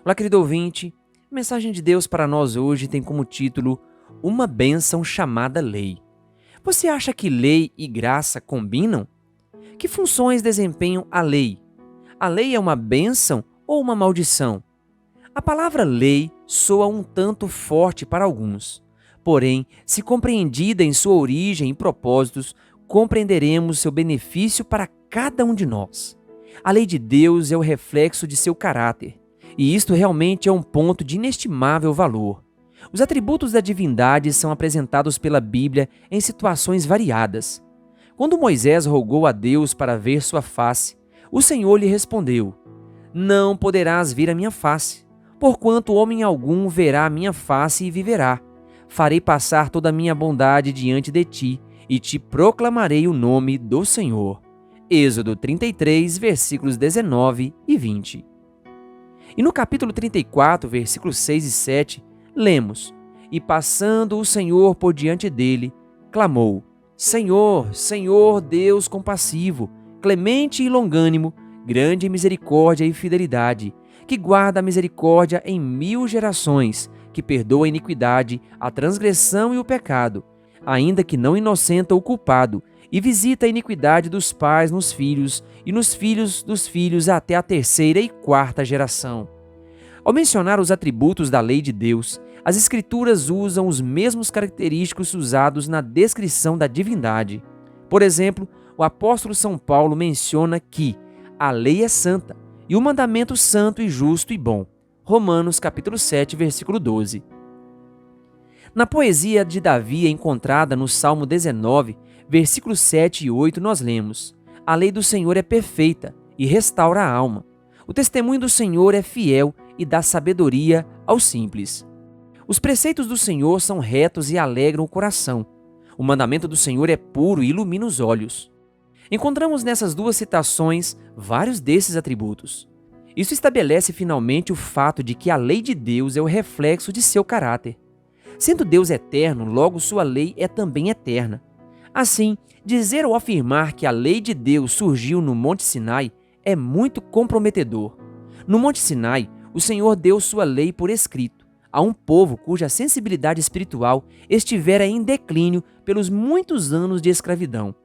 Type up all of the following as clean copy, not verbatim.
Olá, querido ouvinte. A mensagem de Deus para nós hoje tem como título Uma bênção chamada lei. Você acha que lei e graça combinam? Que funções desempenham a lei? A lei é uma bênção ou uma maldição? A palavra lei soa um tanto forte para alguns. Porém, se compreendida em sua origem e propósitos, compreenderemos seu benefício para cada um de nós. A lei de Deus é o reflexo de seu caráter, e isto realmente é um ponto de inestimável valor. Os atributos da divindade são apresentados pela Bíblia em situações variadas. Quando Moisés rogou a Deus para ver sua face, o Senhor lhe respondeu: Não poderás ver a minha face, porquanto homem algum verá a minha face e viverá. Farei passar toda a minha bondade diante de ti, e te proclamarei o nome do Senhor. Êxodo 33, versículos 19 e 20. E no capítulo 34, versículos 6 e 7, lemos: E passando o Senhor por diante dele, clamou: Senhor, Senhor Deus compassivo, clemente e longânimo, grande em misericórdia e fidelidade, que guarda a misericórdia em 1000 gerações, que perdoa a iniquidade, a transgressão e o pecado, ainda que não inocenta o culpado, e visita a iniquidade dos pais nos filhos e nos filhos dos filhos até a 3ª e 4ª geração. Ao mencionar os atributos da lei de Deus, as Escrituras usam os mesmos característicos usados na descrição da divindade. Por exemplo, o apóstolo São Paulo menciona que a lei é santa e o mandamento santo e justo e bom. Romanos capítulo 7, versículo 12. Na poesia de Davi encontrada no Salmo 19, versículos 7 e 8, nós lemos: A lei do Senhor é perfeita e restaura a alma. O testemunho do Senhor é fiel e dá sabedoria aos simples. Os preceitos do Senhor são retos e alegram o coração. O mandamento do Senhor é puro e ilumina os olhos. Encontramos nessas duas citações vários desses atributos. Isso estabelece finalmente o fato de que a lei de Deus é o reflexo de seu caráter. Sendo Deus eterno, logo sua lei é também eterna. Assim, dizer ou afirmar que a lei de Deus surgiu no Monte Sinai é muito comprometedor. No Monte Sinai, o Senhor deu sua lei por escrito a um povo cuja sensibilidade espiritual estivera em declínio pelos muitos anos de escravidão.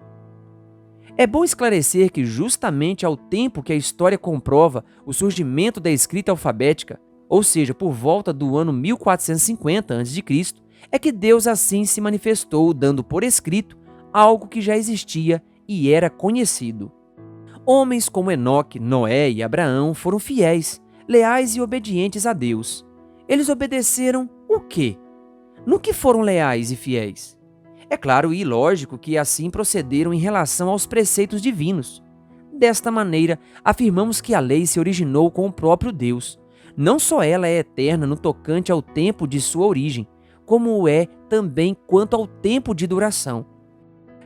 É bom esclarecer que justamente ao tempo que a história comprova o surgimento da escrita alfabética, ou seja, por volta do ano 1450 a.C., é que Deus assim se manifestou, dando por escrito algo que já existia e era conhecido. Homens como Enoque, Noé e Abraão foram fiéis, leais e obedientes a Deus. Eles obedeceram o quê? No que foram leais e fiéis? É claro e lógico que assim procederam em relação aos preceitos divinos. Desta maneira, afirmamos que a lei se originou com o próprio Deus. Não só ela é eterna no tocante ao tempo de sua origem, como o é também quanto ao tempo de duração.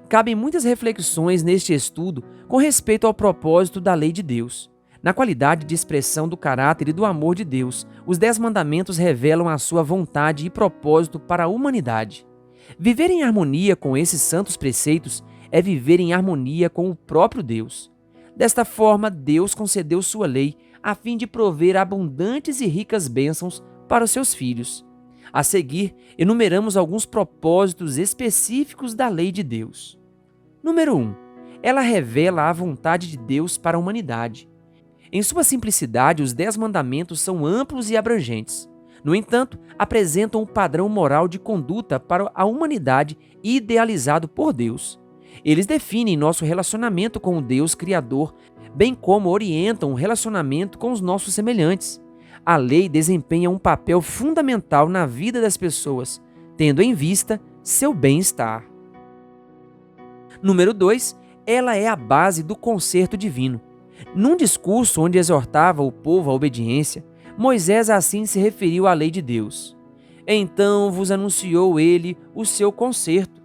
Cabem muitas reflexões neste estudo com respeito ao propósito da lei de Deus. Na qualidade de expressão do caráter e do amor de Deus, os 10 mandamentos revelam a sua vontade e propósito para a humanidade. Viver em harmonia com esses santos preceitos é viver em harmonia com o próprio Deus. Desta forma, Deus concedeu sua lei a fim de prover abundantes e ricas bênçãos para os seus filhos. A seguir, enumeramos alguns propósitos específicos da lei de Deus. Número 1. Ela revela a vontade de Deus para a humanidade. Em sua simplicidade, os 10 mandamentos são amplos e abrangentes. No entanto, apresentam um padrão moral de conduta para a humanidade idealizado por Deus. Eles definem nosso relacionamento com o Deus Criador, bem como orientam o relacionamento com os nossos semelhantes. A lei desempenha um papel fundamental na vida das pessoas, tendo em vista seu bem-estar. Número 2. Ela é a base do concerto divino. Num discurso onde exortava o povo à obediência, Moisés assim se referiu à lei de Deus. Então vos anunciou ele o seu concerto,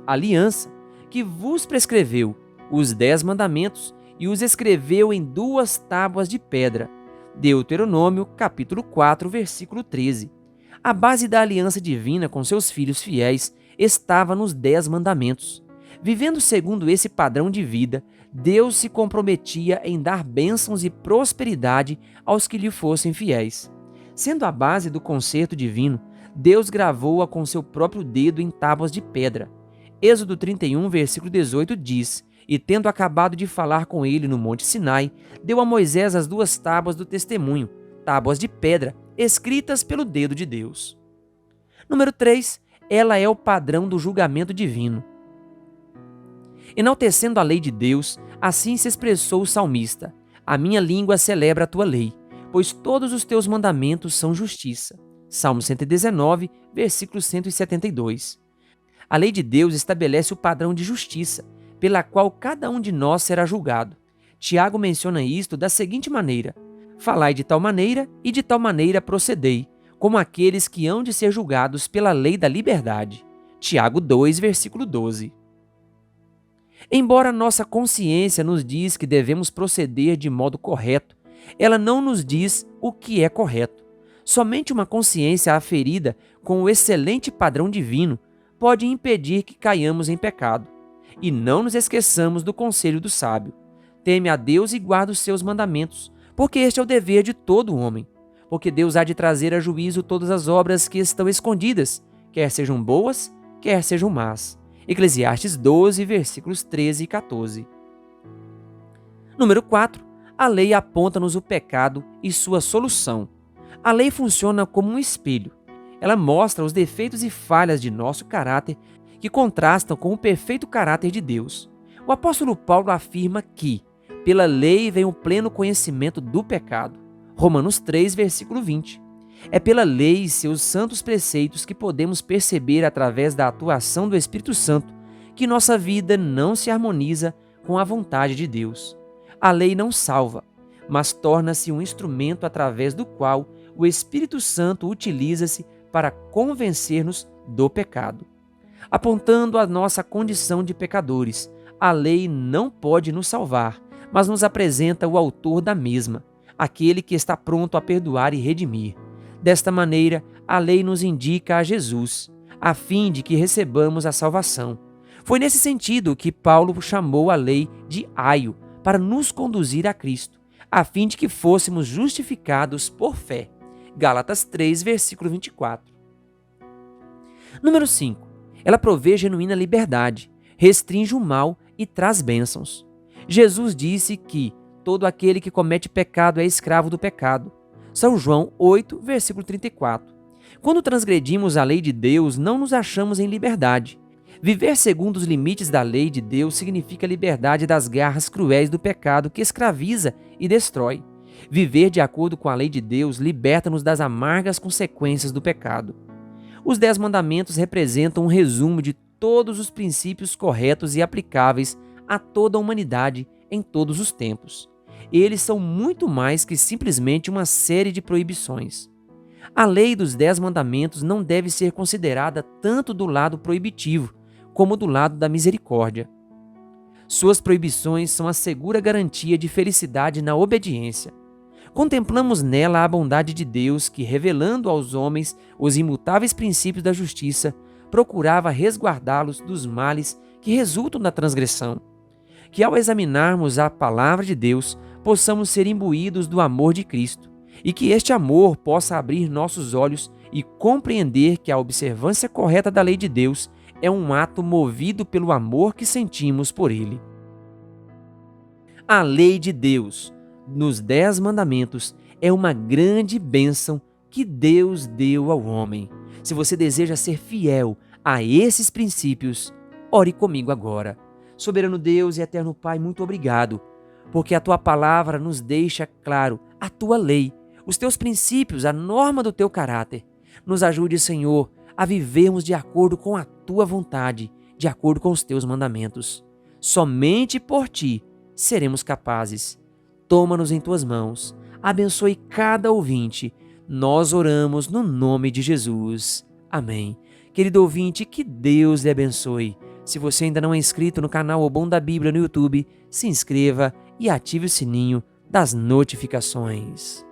aliança, que vos prescreveu os 10 mandamentos e os escreveu em 2 tábuas de pedra. Deuteronômio, capítulo 4, versículo 13. A base da aliança divina com seus filhos fiéis estava nos 10 mandamentos. Vivendo segundo esse padrão de vida, Deus se comprometia em dar bênçãos e prosperidade aos que lhe fossem fiéis. Sendo a base do concerto divino, Deus gravou-a com seu próprio dedo em tábuas de pedra. Êxodo 31, versículo 18 diz: E tendo acabado de falar com ele no monte Sinai, deu a Moisés as 2 tábuas do testemunho, tábuas de pedra, escritas pelo dedo de Deus. Número 3. Ela é o padrão do julgamento divino. Enaltecendo a lei de Deus, assim se expressou o salmista: A minha língua celebra a tua lei, pois todos os teus mandamentos são justiça. Salmo 119, versículo 172. A lei de Deus estabelece o padrão de justiça, pela qual cada um de nós será julgado. Tiago menciona isto da seguinte maneira: Falai de tal maneira e de tal maneira procedei, como aqueles que hão de ser julgados pela lei da liberdade. Tiago 2, versículo 12. Embora nossa consciência nos diz que devemos proceder de modo correto, ela não nos diz o que é correto. Somente uma consciência aferida com o excelente padrão divino pode impedir que caiamos em pecado. E não nos esqueçamos do conselho do sábio: Teme a Deus e guarda os seus mandamentos, porque este é o dever de todo homem. Porque Deus há de trazer a juízo todas as obras que estão escondidas, quer sejam boas, quer sejam más. Eclesiastes 12, versículos 13 e 14. Número 4. A lei aponta-nos o pecado e sua solução. A lei funciona como um espelho. Ela mostra os defeitos e falhas de nosso caráter que contrastam com o perfeito caráter de Deus. O apóstolo Paulo afirma que, pela lei vem o pleno conhecimento do pecado. Romanos 3, versículo 20. É pela lei e seus santos preceitos que podemos perceber, através da atuação do Espírito Santo, que nossa vida não se harmoniza com a vontade de Deus. A lei não salva, mas torna-se um instrumento através do qual o Espírito Santo utiliza-se para convencer-nos do pecado. Apontando a nossa condição de pecadores, a lei não pode nos salvar, mas nos apresenta o autor da mesma, aquele que está pronto a perdoar e redimir. Desta maneira, a lei nos indica a Jesus, a fim de que recebamos a salvação. Foi nesse sentido que Paulo chamou a lei de aio, para nos conduzir a Cristo, a fim de que fôssemos justificados por fé. Gálatas 3, versículo 24. Número 5. Ela provê genuína liberdade, restringe o mal e traz bênçãos. Jesus disse que todo aquele que comete pecado é escravo do pecado. São João 8, versículo 34. Quando transgredimos a lei de Deus, não nos achamos em liberdade. Viver segundo os limites da lei de Deus significa liberdade das garras cruéis do pecado que escraviza e destrói. Viver de acordo com a lei de Deus liberta-nos das amargas consequências do pecado. Os 10 mandamentos representam um resumo de todos os princípios corretos e aplicáveis a toda a humanidade em todos os tempos. Eles são muito mais que simplesmente uma série de proibições. A lei dos 10 mandamentos não deve ser considerada tanto do lado proibitivo como do lado da misericórdia. Suas proibições são a segura garantia de felicidade na obediência. Contemplamos nela a bondade de Deus que, revelando aos homens os imutáveis princípios da justiça, procurava resguardá-los dos males que resultam da transgressão. Que ao examinarmos a palavra de Deus, possamos ser imbuídos do amor de Cristo, e que este amor possa abrir nossos olhos e compreender que a observância correta da lei de Deus é um ato movido pelo amor que sentimos por Ele. A lei de Deus, nos 10 mandamentos, é uma grande bênção que Deus deu ao homem. Se você deseja ser fiel a esses princípios, ore comigo agora. Soberano Deus e eterno Pai, muito obrigado, porque a Tua palavra nos deixa claro a Tua lei, os Teus princípios, a norma do Teu caráter. Nos ajude, Senhor, a vivermos de acordo com a Tua vontade, de acordo com os Teus mandamentos. Somente por Ti seremos capazes. Toma-nos em Tuas mãos, abençoe cada ouvinte. Nós oramos no nome de Jesus. Amém. Querido ouvinte, que Deus lhe abençoe. Se você ainda não é inscrito no canal O Bom da Bíblia no YouTube, se inscreva e ative o sininho das notificações.